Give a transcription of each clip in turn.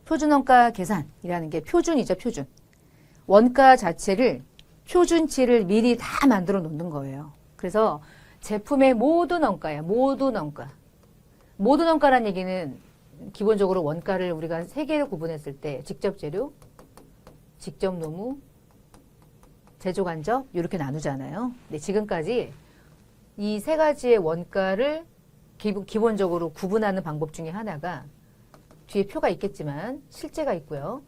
표준원가 계산이라는 게 표준이죠, 표준. 원가 자체를 표준치를 미리 다 만들어 놓는 거예요. 그래서 제품의 모든 원가야, 모든 원가. 모든 원가란 얘기는 기본적으로 원가를 우리가 세 개를 구분했을 때 직접 재료, 직접 노무, 제조 간접 이렇게 나누잖아요. 근데 지금까지 이 세 가지의 원가를 기본적으로 구분하는 방법 중에 하나가 뒤에 표가 있겠지만 실제가 있고요.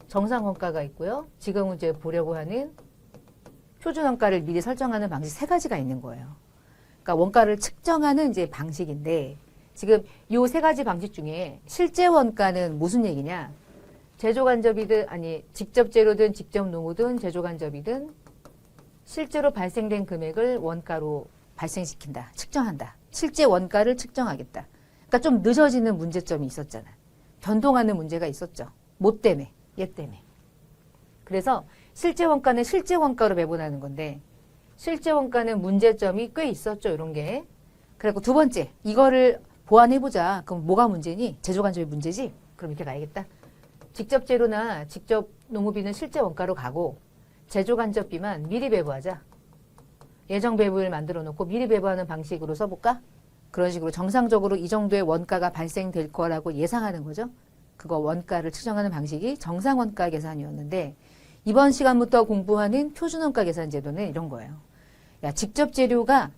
정상 원가가 있고요. 지금 이제 보려고 하는 표준 원가를 미리 설정하는 방식 세 가지가 있는 거예요. 그러니까 원가를 측정하는 이제 방식인데 지금 이 세 가지 방식 중에 실제 원가는 무슨 얘기냐? 제조 간접이든 아니 직접 재료든 직접 노무든 제조 간접이든 실제로 발생된 금액을 원가로 발생시킨다. 측정한다. 실제 원가를 측정하겠다. 그러니까 좀 늦어지는 문제점이 있었잖아. 변동하는 문제가 있었죠. 뭐 때문에? 얘 때문에. 그래서 실제 원가는 실제 원가로 배분하는 건데 실제 원가는 문제점이 꽤 있었죠. 이런 게. 그리고 두 번째, 이거를 보완해보자. 그럼 뭐가 문제니? 제조 간접이 문제지? 그럼 이렇게 가야겠다. 직접 재료나 직접 노무비는 실제 원가로 가고 제조 간접비만 미리 배부하자. 예정 배부를 만들어 놓고 미리 배부하는 방식으로 써볼까? 그런 식으로 정상적으로 이 정도의 원가가 발생될 거라고 예상하는 거죠. 그거 원가를 측정하는 방식이 정상 원가 계산이었는데 이번 시간부터 공부하는 표준 원가 계산 제도는 이런 거예요. 야, 직접 재료가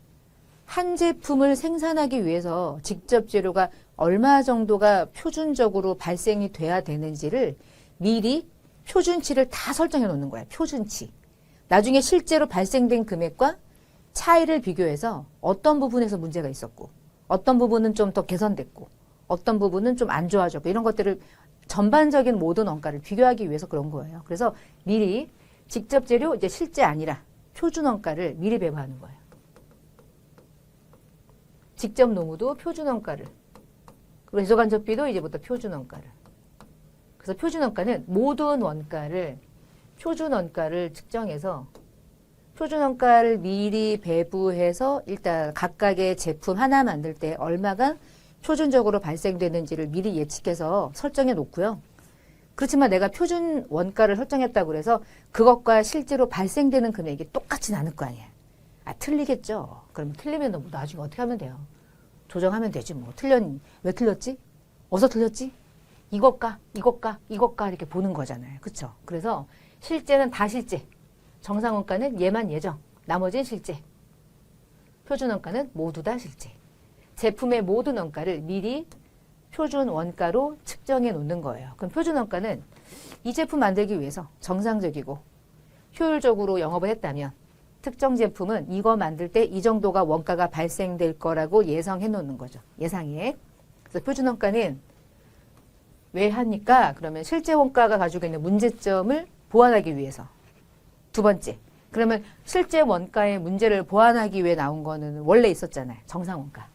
한 제품을 생산하기 위해서 직접 재료가 얼마 정도가 표준적으로 발생이 돼야 되는지를 미리 표준치를 다 설정해 놓는 거야. 표준치. 나중에 실제로 발생된 금액과 차이를 비교해서 어떤 부분에서 문제가 있었고 어떤 부분은 좀 더 개선됐고 어떤 부분은 좀 안 좋아졌고 이런 것들을 전반적인 모든 원가를 비교하기 위해서 그런 거예요. 그래서 미리 직접 재료 이제 실제 아니라 표준 원가를 미리 배부하는 거예요. 직접 노무도 표준 원가를 그리고 제조 간접비도 이제부터 표준 원가를. 그래서 표준 원가는 모든 원가를 표준 원가를 측정해서 표준 원가를 미리 배부해서 일단 각각의 제품 하나 만들 때 얼마가 표준적으로 발생되는지를 미리 예측해서 설정해 놓고요. 그렇지만 내가 표준 원가를 설정했다고 해서 그것과 실제로 발생되는 금액이 똑같진 않을 거 아니야. 아, 틀리겠죠. 그럼 틀리면 뭐 나중에 어떻게 하면 돼요? 조정하면 되지 뭐. 왜 틀렸지? 어디서 틀렸지? 이것과 이렇게 보는 거잖아요. 그렇죠? 그래서 실제는 다 실제. 정상 원가는 얘만 예정. 나머지는 실제. 표준 원가는 모두 다 실제. 제품의 모든 원가를 미리 표준 원가로 측정해 놓는 거예요. 그럼 표준 원가는 이 제품 만들기 위해서 정상적이고 효율적으로 영업을 했다면 특정 제품은 이거 만들 때 이 정도가 원가가 발생될 거라고 예상해 놓는 거죠. 예상액. 그래서 표준 원가는 왜 합니까? 그러면 실제 원가가 가지고 있는 문제점을 보완하기 위해서. 두 번째. 그러면 실제 원가의 문제를 보완하기 위해 나온 거는 원래 있었잖아요. 정상 원가.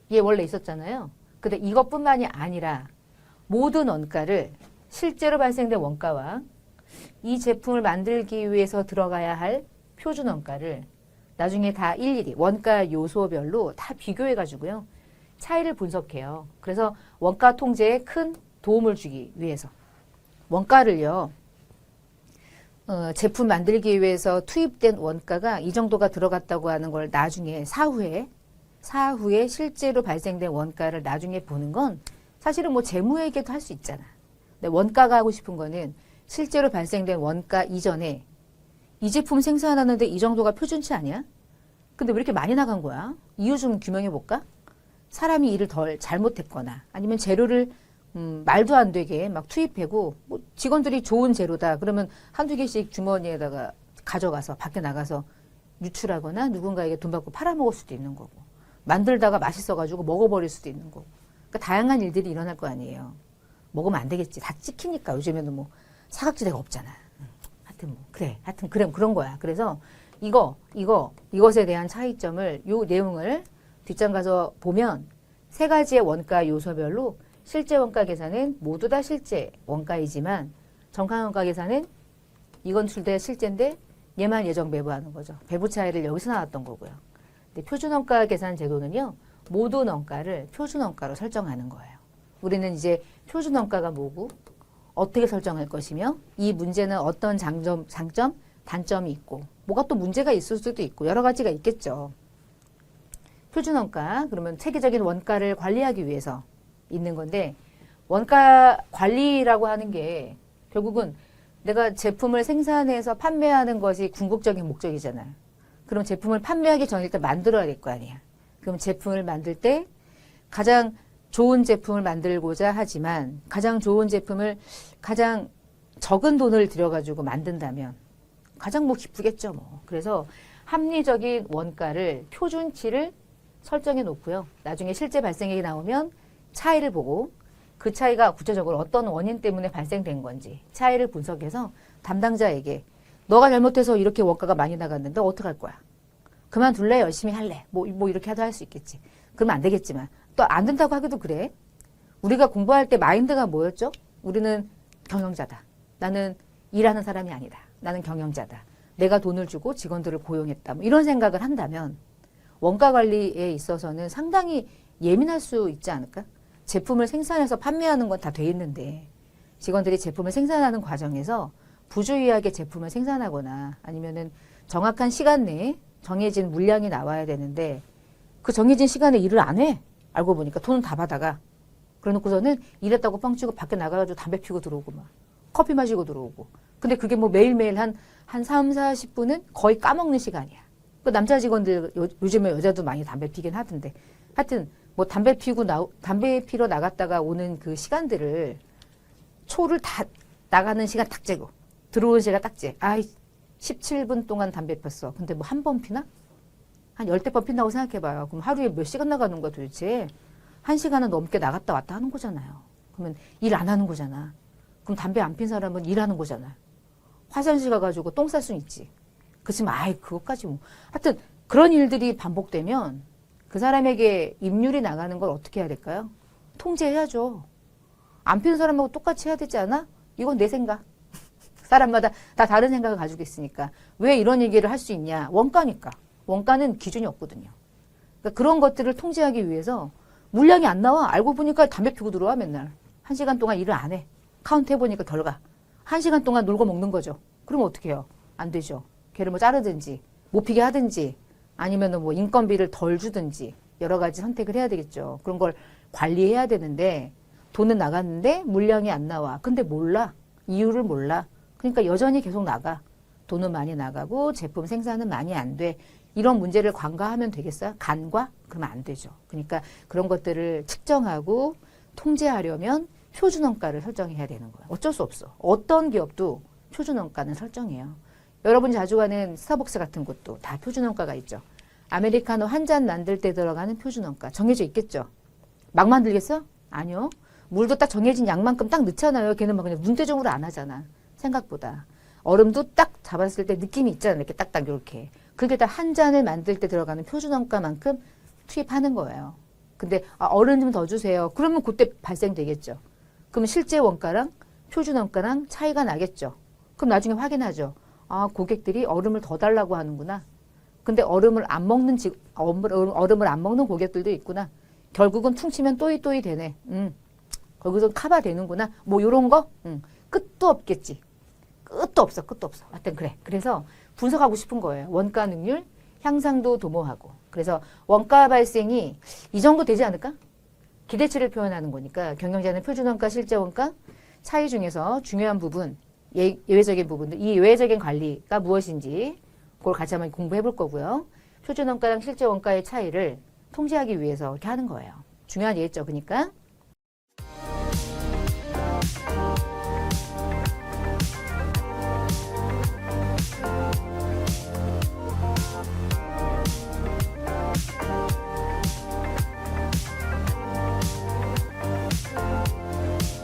이게 원래 있었잖아요. 근데 이것뿐만이 아니라 모든 원가를 실제로 발생된 원가와 이 제품을 만들기 위해서 들어가야 할 표준 원가를 나중에 다 일일이 원가 요소별로 다 비교해 가지고요. 차이를 분석해요. 그래서 원가 통제에 큰 도움을 주기 위해서 원가를요. 제품 만들기 위해서 투입된 원가가 이 정도가 들어갔다고 하는 걸 나중에 사후에 실제로 발생된 원가를 나중에 보는 건 사실은 뭐 재무회계도 할 수 있잖아. 근데 원가가 하고 싶은 거는 실제로 발생된 원가 이전에 이 제품 생산하는데 이 정도가 표준치 아니야? 근데 왜 이렇게 많이 나간 거야? 이유 좀 규명해 볼까? 사람이 일을 덜 잘못했거나 아니면 재료를 말도 안 되게 막 투입하고 뭐 직원들이 좋은 재료다 그러면 한두 개씩 주머니에다가 가져가서 밖에 나가서 유출하거나 누군가에게 돈 받고 팔아먹을 수도 있는 거고 만들다가 맛있어가지고 먹어버릴 수도 있는 거고 그러니까 다양한 일들이 일어날 거 아니에요. 먹으면 안 되겠지. 다 찍히니까 요즘에는 뭐 사각지대가 없잖아. 하여튼 그런 거야. 그래서 이것에 대한 차이점을 요 내용을 뒷장 가서 보면 세 가지의 원가 요소별로 실제 원가 계산은 모두 다 실제 원가이지만 정상 원가 계산은 이건 출대 실제인데 얘만 예정 배부하는 거죠. 배부 차이를 여기서 나왔던 거고요. 근데 표준 원가 계산 제도는요. 모든 원가를 표준 원가로 설정하는 거예요. 우리는 이제 표준원가가 뭐고 어떻게 설정할 것이며 이 문제는 어떤 장점, 단점이 있고 뭐가 또 문제가 있을 수도 있고 여러 가지가 있겠죠. 표준원가, 그러면 체계적인 원가를 관리하기 위해서 있는 건데 원가 관리라고 하는 게 결국은 내가 제품을 생산해서 판매하는 것이 궁극적인 목적이잖아요. 그럼 제품을 판매하기 전에 일단 만들어야 될 거 아니야. 그럼 제품을 만들 때 가장 좋은 제품을 만들고자 하지만 가장 좋은 제품을 가장 적은 돈을 들여가지고 만든다면 가장 뭐 기쁘겠죠 뭐. 그래서 합리적인 원가를 표준치를 설정해 놓고요. 나중에 실제 발생액이 나오면 차이를 보고 그 차이가 구체적으로 어떤 원인 때문에 발생된 건지 차이를 분석해서 담당자에게 너가 잘못해서 이렇게 원가가 많이 나갔는데 어떡할 거야? 그만둘래? 열심히 할래? 뭐 이렇게 하도 할 수 있겠지. 그러면 안 되겠지만 또 안 된다고 하기도 그래. 우리가 공부할 때 마인드가 뭐였죠? 우리는 경영자다. 나는 일하는 사람이 아니다. 나는 경영자다. 내가 돈을 주고 직원들을 고용했다. 뭐 이런 생각을 한다면 원가 관리에 있어서는 상당히 예민할 수 있지 않을까? 제품을 생산해서 판매하는 건 다 돼 있는데 직원들이 제품을 생산하는 과정에서 부주의하게 제품을 생산하거나 아니면은 정확한 시간 내에 정해진 물량이 나와야 되는데 그 정해진 시간에 일을 안 해. 알고 보니까 돈은 다 받아가. 그래놓고서는 일했다고 뻥치고 밖에 나가가지고 담배 피고 들어오고 막 커피 마시고 들어오고. 근데 그게 뭐 매일매일 한 3, 40분은 거의 까먹는 시간이야. 그 남자 직원들 요즘에 여자도 많이 담배 피긴 하던데 하여튼 뭐 담배 피러 나갔다가 오는 그 시간들을 초를 다 나가는 시간 딱 재고 들어오는 시간 딱 재. 17분 동안 담배 폈어. 근데 뭐 한 번 피나? 한 10대 번 핀다고 생각해봐요. 그럼 하루에 몇 시간 나가는 거야 도대체? 1시간은 넘게 나갔다 왔다 하는 거잖아요. 그러면 일 안 하는 거잖아. 그럼 담배 안 핀 사람은 일하는 거잖아. 화장실 가가지고 똥 쌀 수는 있지. 그렇지만 그것까지 뭐. 하여튼 그런 일들이 반복되면 그 사람에게 임률이 나가는 걸 어떻게 해야 될까요? 통제해야죠. 안 피는 사람하고 똑같이 해야 되지 않아? 이건 내 생각. 사람마다 다 다른 생각을 가지고 있으니까. 왜 이런 얘기를 할 수 있냐? 원가니까. 원가는 기준이 없거든요. 그러니까 그런 것들을 통제하기 위해서 물량이 안 나와. 알고 보니까 담배 피고 들어와 맨날. 1시간 동안 일을 안 해. 카운트 해보니까 결과. 1시간 동안 놀고 먹는 거죠. 그러면 어떻게 해요? 안 되죠. 걔를 뭐 자르든지 못 피게 하든지 아니면은 뭐 인건비를 덜 주든지 여러 가지 선택을 해야 되겠죠. 그런 걸 관리해야 되는데 돈은 나갔는데 물량이 안 나와. 근데 몰라. 이유를 몰라. 그러니까 여전히 계속 나가. 돈은 많이 나가고 제품 생산은 많이 안 돼. 이런 문제를 간과하면 되겠어요? 간과? 그러면 안 되죠. 그러니까 그런 것들을 측정하고 통제하려면 표준원가를 설정해야 되는 거예요. 어쩔 수 없어. 어떤 기업도 표준원가는 설정해요. 여러분이 자주 가는 스타벅스 같은 곳도 다 표준원가가 있죠. 아메리카노 한 잔 만들 때 들어가는 표준원가 정해져 있겠죠. 막 만들겠어? 아니요. 물도 딱 정해진 양만큼 딱 넣잖아요. 걔는 막 그냥 눈대중으로 안 하잖아. 생각보다. 얼음도 딱 잡았을 때 느낌이 있잖아요. 이렇게 딱딱 이렇게. 그게 다 한 잔을 만들 때 들어가는 표준원가만큼 투입하는 거예요. 근데 얼음 좀 더 주세요. 그러면 그때 발생되겠죠. 그럼 실제 원가랑 표준원가랑 차이가 나겠죠. 그럼 나중에 확인하죠. 고객들이 얼음을 더 달라고 하는구나. 근데 얼음을 안 먹는 고객들도 있구나. 결국은 퉁치면 또이 되네. 거기서 커버 되는구나. 뭐 요런 거? 끝도 없겠지. 끝도 없어. 하여튼 그래. 그래서 분석하고 싶은 거예요. 원가 능률, 향상도 도모하고. 그래서 원가 발생이 이 정도 되지 않을까? 기대치를 표현하는 거니까 경영자는 표준원가, 실제원가 차이 중에서 중요한 부분, 예외적인 부분들, 이 예외적인 관리가 무엇인지 그걸 같이 한번 공부해 볼 거고요. 표준원가랑 실제원가의 차이를 통제하기 위해서 이렇게 하는 거예요. 중요한 예죠. 그러니까